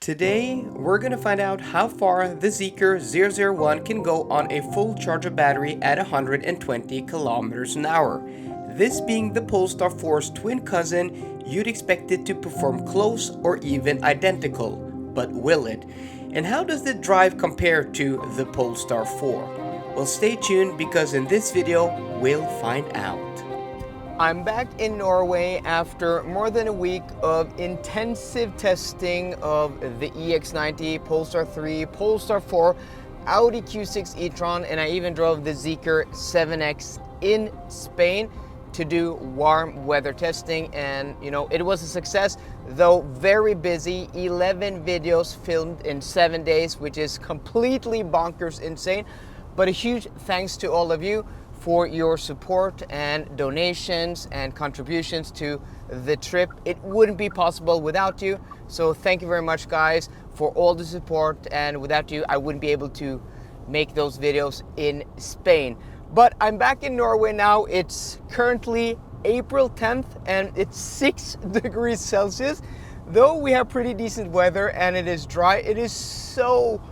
Today, we're gonna find out how far the Zeekr 001 can go on a full charge of battery at 120 kilometers an hour. This being the Polestar 4's twin cousin, you'd expect it to perform close or even identical, but will it? And how does the drive compare to the Polestar 4? Well, stay tuned because in this video, we'll find out. I'm back in Norway after more than a week of intensive testing of the EX90, Polestar 3, Polestar 4, Audi Q6 e-tron, and I even drove the Zeekr 7X in Spain to do warm weather testing, and it was a success, though very busy. 11 videos filmed in 7 days, which is completely bonkers insane. But a huge thanks to all of you for your support and donations and contributions to the trip. It wouldn't be possible without you. So thank you very much, guys, for all the support. And without you, I wouldn't be able to make those videos in Spain. But I'm back in Norway now. It's currently April 10th and it's 6 degrees Celsius. Though we have pretty decent weather and it is dry, it is so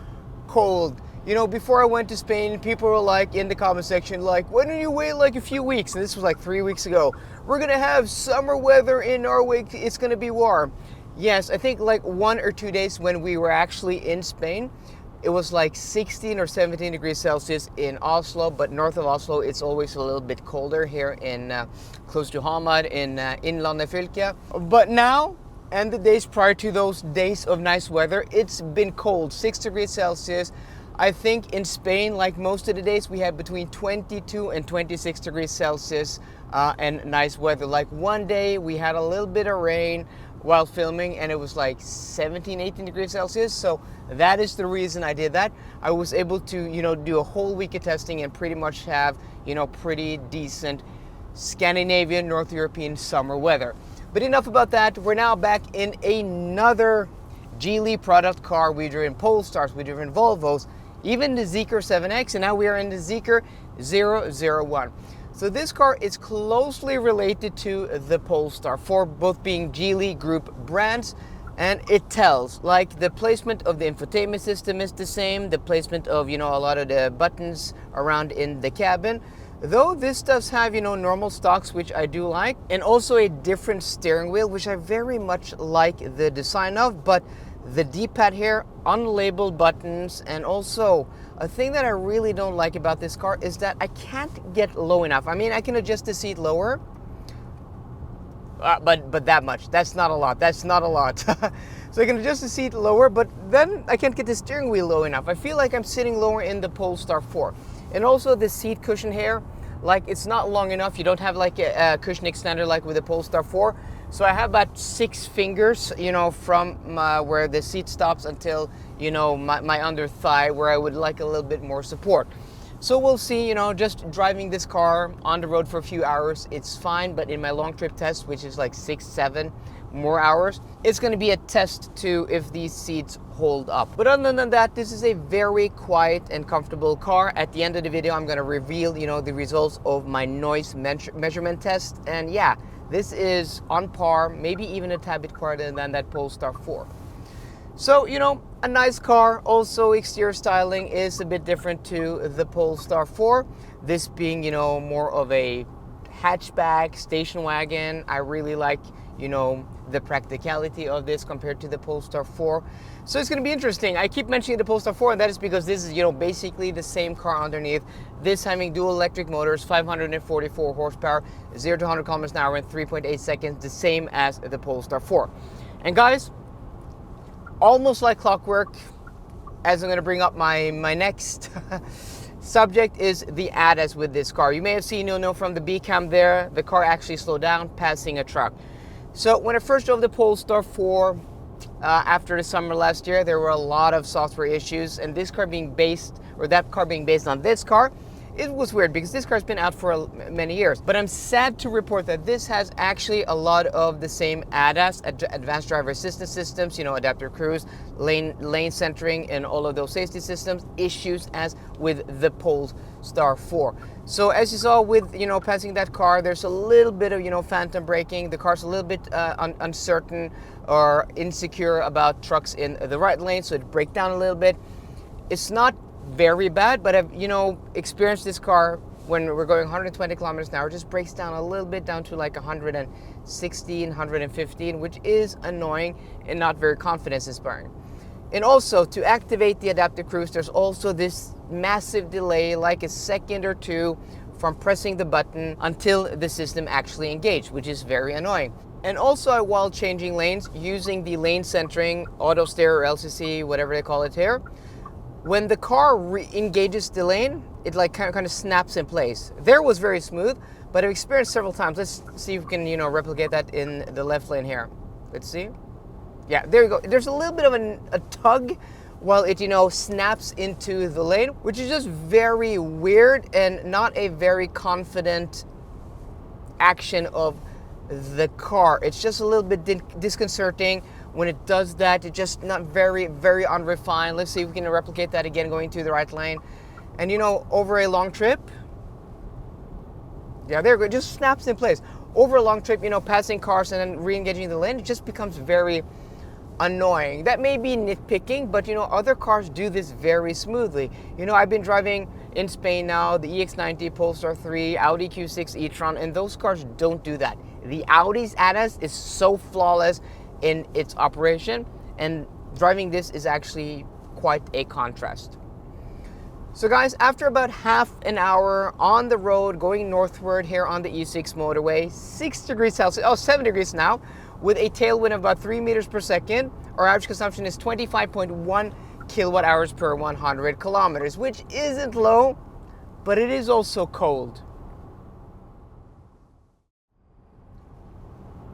cold. Before I went to Spain, people were like in the comment section, like, why don't you wait like a few weeks? And this was like 3 weeks ago. We're gonna have summer weather in Norway, it's gonna be warm. Yes, I think like 1 or 2 days when we were actually in Spain, it was like 16 or 17 degrees Celsius in Oslo, but north of Oslo, it's always a little bit colder here in close to Hamar in Innlandet fylke. But now, and the days prior to those days of nice weather, it's been cold, 6 degrees Celsius. I think in Spain, like most of the days, we had between 22 and 26 degrees Celsius and nice weather. Like one day we had a little bit of rain while filming and it was like 17, 18 degrees Celsius. So that is the reason I did that. I was able to, do a whole week of testing and pretty much have, pretty decent Scandinavian, North European summer weather. But enough about that. We're now back in another Geely product car. We've driven Polestars, we've driven Volvos, even the Zeekr 7X, and now we are in the Zeekr 001. So this car is closely related to the Polestar 4, both being Geely Group brands, and it tells. Like the placement of the infotainment system is the same, the placement of, a lot of the buttons around in the cabin. Though this does have, normal stocks, which I do like, and also a different steering wheel, which I very much like the design of, but the D-pad here, unlabeled buttons, and also a thing that I really don't like about this car is that I can't get low enough. I mean, I can adjust the seat lower, but that much. That's not a lot. That's not a lot. So I can adjust the seat lower, but then I can't get the steering wheel low enough. I feel like I'm sitting lower in the Polestar 4. And also the seat cushion here, like it's not long enough. You don't have like a cushion extender like with the Polestar 4. So I have about 6 fingers, from where the seat stops until, my under thigh, where I would like a little bit more support. So we'll see, just driving this car on the road for a few hours, it's fine. But in my long trip test, which is like 6, 7 more hours, it's going to be a test to if these seats hold up. But other than that, this is a very quiet and comfortable car. At the end of the video, I'm going to reveal, the results of my noise measurement test. And yeah, this is on par, maybe even a tad bit quieter than that Polestar 4. So, a nice car. Also, exterior styling is a bit different to the Polestar 4. This being, more of a hatchback, station wagon. I really like, the practicality of this compared to the Polestar 4. So it's going to be interesting. I keep mentioning the Polestar 4, and that is because this is, basically the same car underneath. This having dual electric motors, 544 horsepower, 0 to 100 kilometers an hour in 3.8 seconds, the same as the Polestar 4. And guys, almost like clockwork, as I'm going to bring up my next subject, is the ADAS with this car. You may have seen, from the B cam there, the car actually slowed down, passing a truck. So when I first drove the Polestar 4 after the summer last year, there were a lot of software issues, and this car being based, or that car being based on this car, It was weird because this car's been out for many years, but I'm sad to report that this has actually a lot of the same ADAS, advanced driver assistance systems, adaptive cruise, lane centering, and all of those safety systems issues as with the Polestar 4. So as you saw with, passing that car, there's a little bit of, phantom braking. The car's a little bit uncertain or insecure about trucks in the right lane, so it brake down a little bit. It's not very bad, but I've experienced this car when we're going 120 kilometers an hour, just breaks down a little bit down to like 116, 115, which is annoying and not very confidence inspiring. And also to activate the adaptive cruise, there's also this massive delay, like a second or two from pressing the button until the system actually engaged, which is very annoying. And also while changing lanes, using the lane centering, auto steer or LCC, whatever they call it here, when the car re-engages the lane, it like kind of snaps in place. There was very smooth, but I've experienced several times. Let's see if we can, replicate that in the left lane here. Let's see. Yeah, there you go. There's a little bit of a tug while it, snaps into the lane, which is just very weird and not a very confident action of the car. It's just a little bit disconcerting. When it does that, it's just not very, very unrefined. Let's see if we can replicate that again, going to the right lane. And over a long trip, yeah, there you go, it just snaps in place. Over a long trip, passing cars and then re-engaging the lane, it just becomes very annoying. That may be nitpicking, but other cars do this very smoothly. I've been driving in Spain now, the EX90, Polestar 3, Audi Q6 e-tron, and those cars don't do that. The Audi's ADAS is so flawless in its operation, and driving this is actually quite a contrast. So guys, after about half an hour on the road going northward here on the E6 motorway, 6 degrees Celsius, 7 degrees now, with a tailwind of about 3 meters per second, our average consumption is 25.1 kilowatt hours per 100 kilometers, which isn't low, but it is also cold.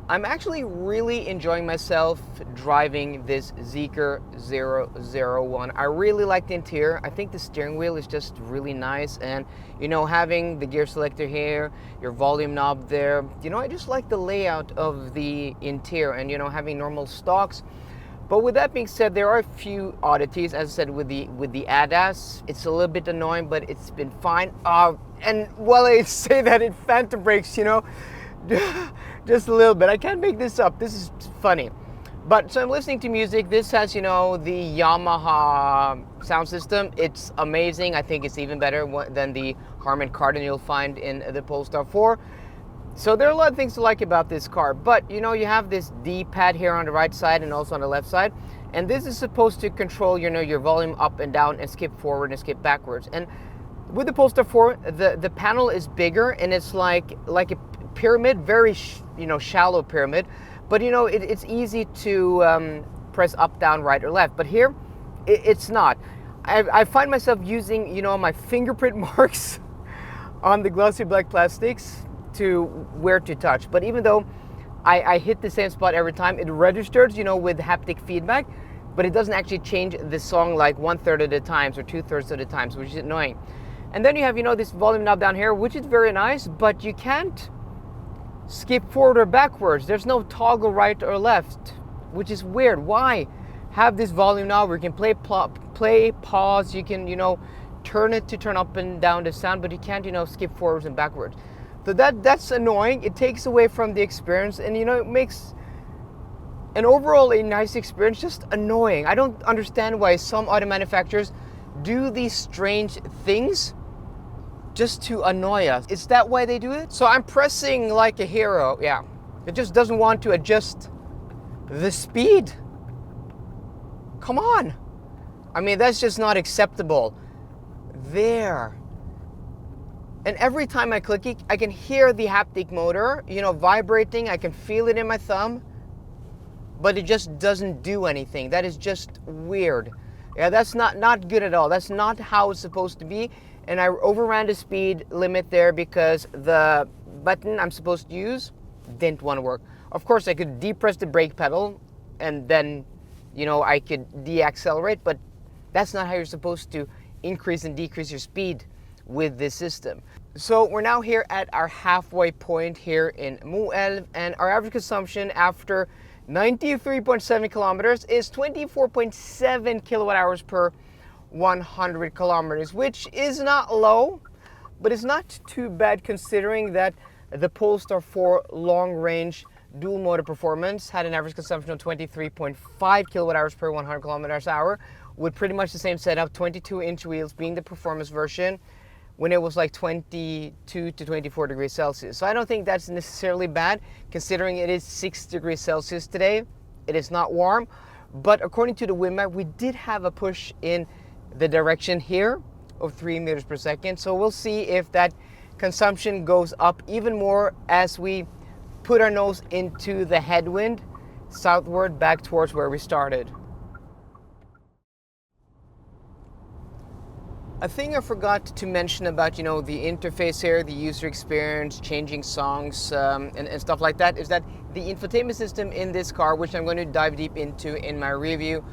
I'm actually really enjoying myself driving this Zeekr 001. I really like the interior. I think the steering wheel is just really nice, and having the gear selector here, your volume knob there, I just like the layout of the interior and having normal stalks. But with that being said, there are a few oddities. As I said, with the ADAS, it's a little bit annoying, but it's been fine. And while I say that, it phantom brakes, just a little bit. I can't make this up. This is funny. But so I'm listening to music. This has, the Yamaha sound system. It's amazing. I think it's even better than the Harman Kardon you'll find in the Polestar 4. So there are a lot of things to like about this car. But, you have this D-pad here on the right side and also on the left side. And this is supposed to control, your volume up and down and skip forward and skip backwards. And with the Polestar 4, the panel is bigger, and it's like a pyramid, very shallow pyramid, but it's easy to press up, down, right, or left. But here it's not. I find myself using my fingerprint marks on the glossy black plastics to where to touch. But even though I hit the same spot every time, it registers with haptic feedback, but it doesn't actually change the song like 1/3 of the times or 2/3 of the times, which is annoying. And then you have this volume knob down here, which is very nice, but you can't skip forward or backwards. There's no toggle right or left, which is weird. Why have this volume knob where you can play, pause, you can turn it to turn up and down the sound, but you can't skip forwards and backwards. So that's annoying. It takes away from the experience, and it makes an overall a nice experience just annoying. I don't understand why some auto manufacturers do these strange things just to annoy us. Is that why they do it? So I'm pressing like a hero. Yeah, it just doesn't want to adjust the speed. Come on. I mean, that's just not acceptable. There. And every time I click it, I can hear the haptic motor, vibrating. I can feel it in my thumb, but it just doesn't do anything. That is just weird. Yeah, that's not good at all. That's not how it's supposed to be. And I overran the speed limit there because the button I'm supposed to use didn't want to work. Of course, I could depress the brake pedal and then, I could deaccelerate, but that's not how you're supposed to increase and decrease your speed with this system. So we're now here at our halfway point here in Moelv, and our average consumption after 93.7 kilometers is 24.7 kilowatt hours per 100 kilometers, which is not low, but it's not too bad considering that the Polestar 4 long range dual motor performance had an average consumption of 23.5 kilowatt hours per 100 kilometers hour with pretty much the same setup, 22-inch wheels being the performance version, when it was like 22 to 24 degrees Celsius. So I don't think that's necessarily bad considering it is 6 degrees Celsius today. It is not warm, but according to the wind map, we did have a push in the direction here of 3 meters per second. So we'll see if that consumption goes up even more as we put our nose into the headwind southward back towards where we started. A thing I forgot to mention about, the interface here, the user experience, changing songs and stuff like that, is that the infotainment system in this car, which I'm going to dive deep into in my review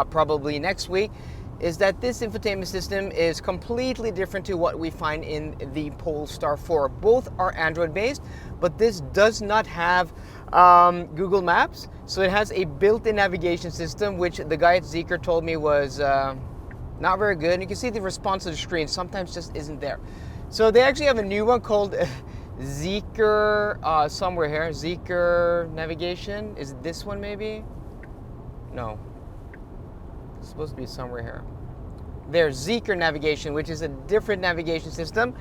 probably next week, is that this infotainment system is completely different to what we find in the Polestar 4. Both are Android based, but this does not have Google Maps. So it has a built-in navigation system, which the guy at Zeekr told me was not very good. And you can see the response to the screen sometimes just isn't there. So they actually have a new one called Zeekr, somewhere here. Zeekr navigation. Is it this one maybe? No. It's supposed to be somewhere here. There's Zeekr navigation, which is a different navigation system.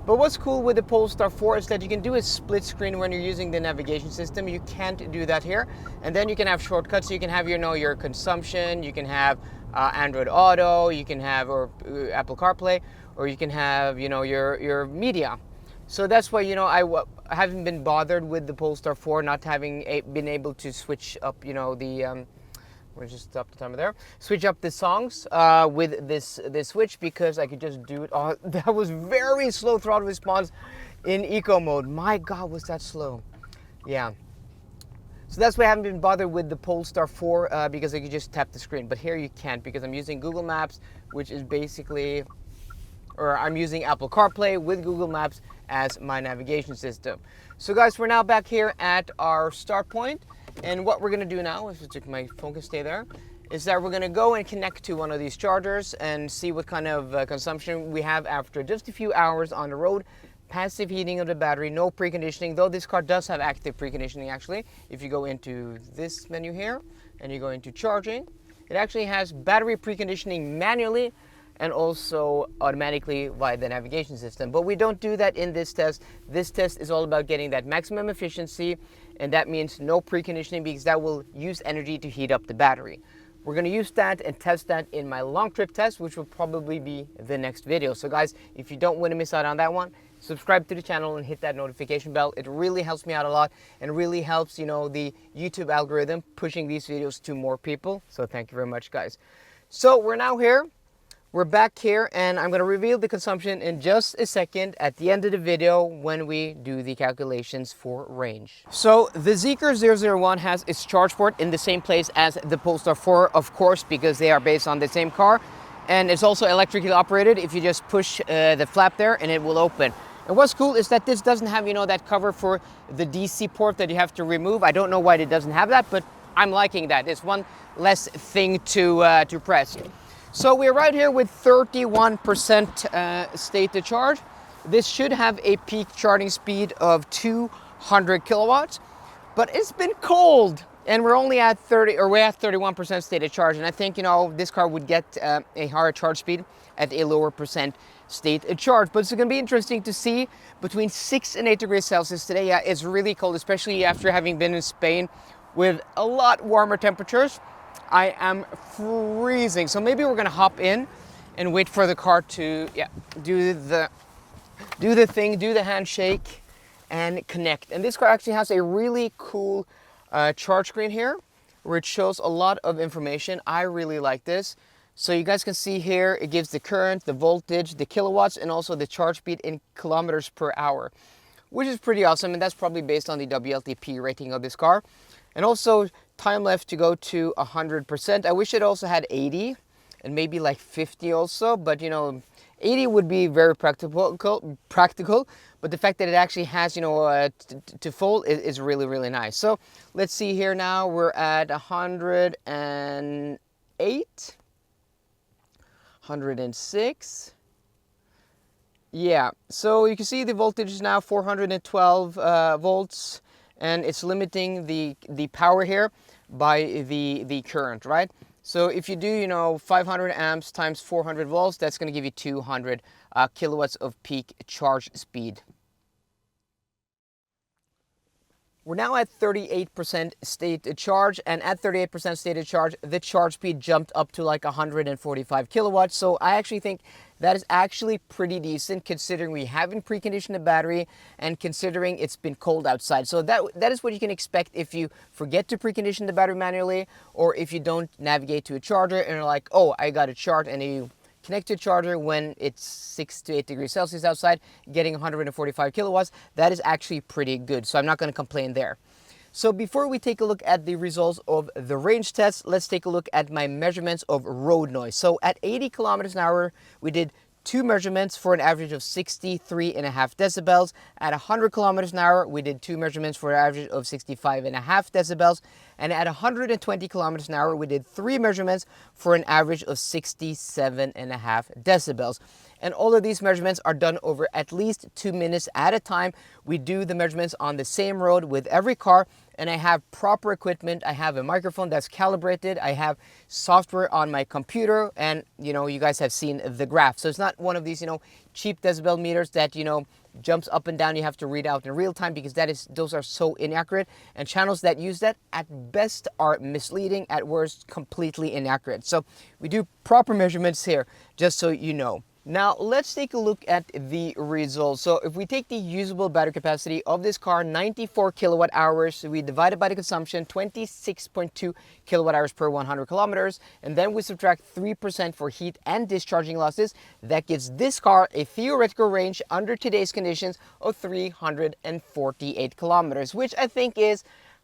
But what's cool with the Polestar 4 is that you can do a split screen when you're using the navigation system. You can't do that here. And then you can have shortcuts. So you can have your consumption, you can have Android Auto, you can have Apple CarPlay, or you can have your media. So that's why I haven't been bothered with the Polestar 4 not having been able to switch up we'll just stop the timer there. Switch up the songs with this switch, because I could just do it. Oh, that was very slow throttle response in eco mode. My God, was that slow? Yeah. So that's why I haven't been bothered with the Polestar 4 because I could just tap the screen. But here you can't, because I'm using Google Maps, which is basically, or I'm using Apple CarPlay with Google Maps as my navigation system. So guys, we're now back here at our start point. And what we're going to do now, if my phone can stay there, is that we're going to go and connect to one of these chargers and see what kind of consumption we have after just a few hours on the road. Passive heating of the battery, no preconditioning, though this car does have active preconditioning actually. If you go into this menu here and you go into charging, it actually has battery preconditioning manually and also automatically via the navigation system. But we don't do that in this test. This test is all about getting that maximum efficiency, and that means no preconditioning, because that will use energy to heat up the battery. We're going to use that and test that in my long trip test, which will probably be the next video. So guys, if you don't want to miss out on that one, subscribe to the channel and hit that notification bell. It really helps me out a lot and really helps, the YouTube algorithm pushing these videos to more people. So thank you very much, guys. So we're now here. We're back here, and I'm going to reveal the consumption in just a second at the end of the video when we do the calculations for range. So the Zeekr 001 has its charge port in the same place as the Polestar 4, of course, because they are based on the same car. And it's also electrically operated. If you just push the flap there, and it will open. And what's cool is that this doesn't have, that cover for the DC port that you have to remove. I don't know why it doesn't have that, but I'm liking that. It's one less thing to press. So we're right here with 31% state to charge. This should have a peak charging speed of 200 kilowatts, but it's been cold and we're only at 31% state of charge. And I think, this car would get a higher charge speed at a lower percent state of charge. But it's going to be interesting to see between 6 and 8 degrees Celsius today. Yeah, it's really cold, especially after having been in Spain with a lot warmer temperatures. I am freezing. So maybe we're gonna hop in and wait for the car to do the thing, do the handshake and connect. And this car actually has a really cool charge screen here where it shows a lot of information. I really like this. So you guys can see here, it gives the current, the voltage, the kilowatts, and also the charge speed in kilometers per hour, which is pretty awesome. And that's probably based on the WLTP rating of this car. And also time left to go to 100%. I wish it also had 80 and maybe like 50 also, but 80 would be very practical, but the fact that it actually has, you know, to fold is really, really nice. So let's see here now, we're at 108, 106. Yeah, so you can see the voltage is now 412 volts, and it's limiting the power here by the current, right? So if you do, you know, 500 amps times 400 volts, that's going to give you 200 kilowatts of peak charge speed. We're now at 38% stated charge, and at 38% stated charge, the charge speed jumped up to like 145 kilowatts. So I actually think that is actually pretty decent considering we haven't preconditioned the battery and considering it's been cold outside. So that is what you can expect if you forget to precondition the battery manually, or if you don't navigate to a charger and you're like, oh, I got a charge, and you connect to a charger when it's 6 to 8 degrees Celsius outside, getting 145 kilowatts. That is actually pretty good, so I'm not going to complain there. So before we take a look at the results of the range test, let's take a look at my measurements of road noise. So at 80 kilometers an hour, we did 2 measurements for an average of 63.5 decibels. At 100 kilometers an hour, we did 2 measurements for an average of 65.5 decibels. And at 120 kilometers an hour, we did 3 measurements for an average of 67.5 decibels. And all of these measurements are done over at least 2 minutes at a time. We do the measurements on the same road with every car, and I have proper equipment. I have a microphone that's calibrated. I have software on my computer, and you know, you guys have seen the graph. So it's not one of these, you know, cheap decibel meters that, you know, jumps up and down. You have to read out in real time, because those are so inaccurate, and channels that use that at best are misleading, at worst completely inaccurate. So we do proper measurements here, just so you know. Now let's take a look at the results. So if we take the usable battery capacity of this car, 94 kilowatt hours, we divide it by the consumption, 26.2 kilowatt hours per 100 kilometers, and then we subtract 3% for heat and discharging losses, that gives this car a theoretical range under today's conditions of 348 kilometers, which I think is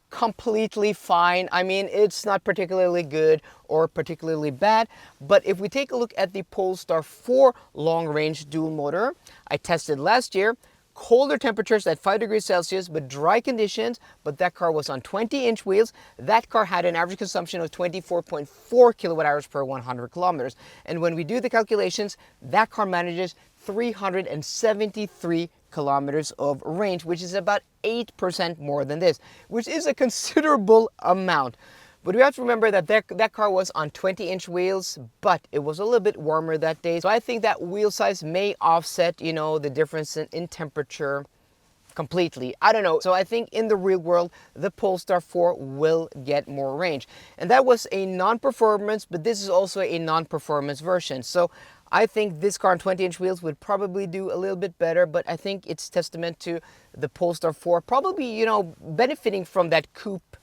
completely fine. I mean, it's not particularly good or particularly bad, but if we take a look at the Polestar 4 long-range dual motor I tested last year, colder temperatures at 5 degrees Celsius but dry conditions, but that car was on 20-inch wheels. That car had an average consumption of 24.4 kilowatt hours per 100 kilometers, and when we do the calculations, that car manages 373 kilometers of range, which is about 8% more than this, which is a considerable amount. But we have to remember that that car was on 20-inch wheels, but it was a little bit warmer that day. So I think that wheel size may offset, you know, the difference in temperature completely. I don't know. So I think in the real world, the Polestar 4 will get more range. And that was a non-performance, but this is also a non-performance version. So I think this car on 20-inch wheels would probably do a little bit better, but I think it's testament to the Polestar 4 probably, you know, benefiting from that coupe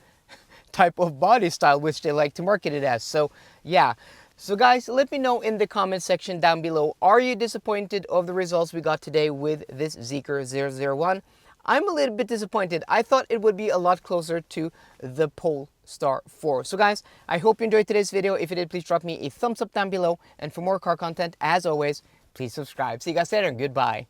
type of body style, which they like to market it as. So yeah. So guys, let me know in the comment section down below, are you disappointed of the results we got today with this Zeekr 001? I'm a little bit disappointed. I thought it would be a lot closer to the Polestar 4. So guys, I hope you enjoyed today's video. If you did, please drop me a thumbs up down below. And for more car content, as always, please subscribe. See you guys later. Goodbye.